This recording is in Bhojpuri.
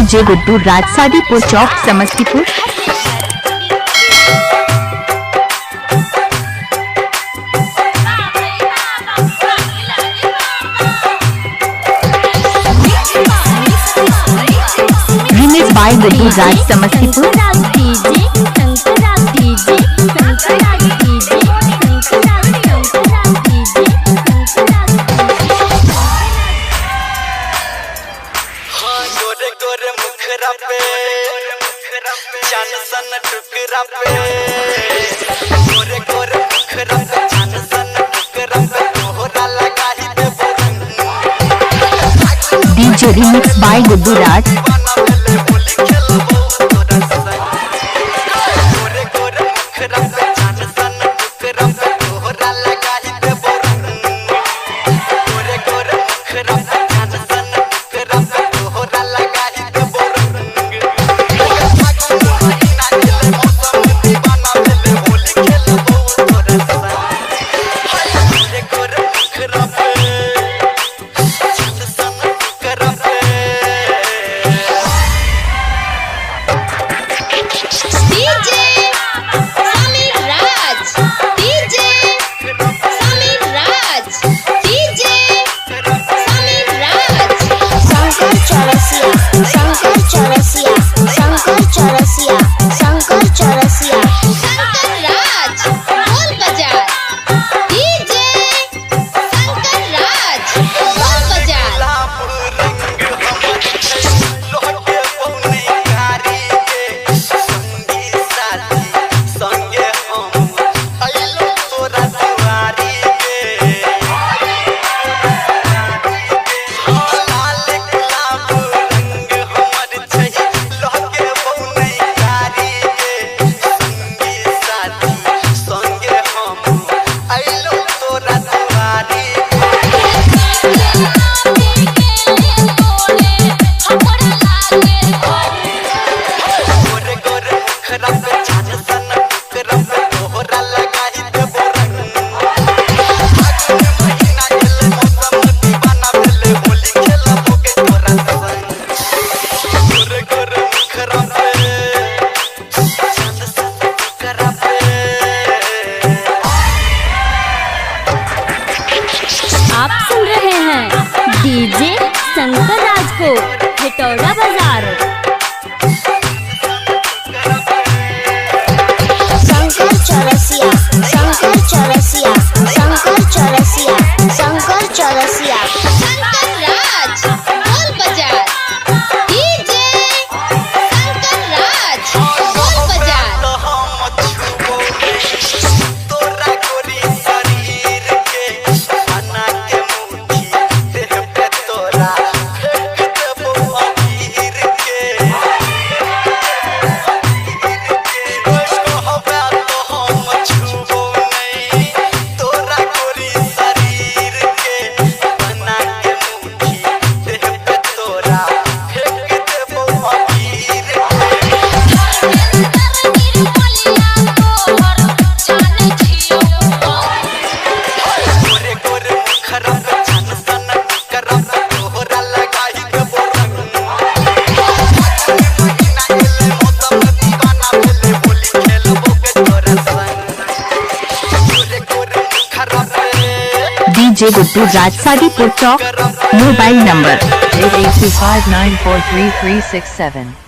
डीजे गुड्डू राज सादीपुर चौक समस्तीपुर। Remix by Guddu Raj Samastipur. गोरे मुखरा पे चान सन टुकरा पे गोरे गोरे मुखरा पे चान सन टुकरा पे तोहरा लगा ही दे डीजे रिमिक्स बाय गुड्डू राज। गोरे गोरे मुखरा पे चान सन टुकरा पे तोहरा लगा ही दे गोरे गोरे मुखरा पे चान सन टुकरा पे तोहरा लगा आप सुन रहे हैं डीजे शंकर राज को हेटौड़ा बाजार। शंकर चौरसिया, शंकर चौरसिया, शंकर चौरसिया, शंकर चौरसिया, शंकर राज बोल बाजार। डीजे शंकर राज बोल बाजार। तोरा गोरी शरीर के बना के मुट्ठी देह पे तोरा फेंक देबो अबीर के कहबा तो हम छुबो नहीं तोरा गोरी शरीर के बना के मुट्ठी देह पे तोरा फेंक देबो अबीर गोरे गोरे मुखरा पे चान सन टुकरा पे तोहरा लगा ही देबो रंग महीना गेले मौसम दीवाना भेले होली खेलबो के तोरा संग गोरे गोरे मुखरा पे डीजे गुड्डू राज सादीपुर चौक। Mobile number 8825943367।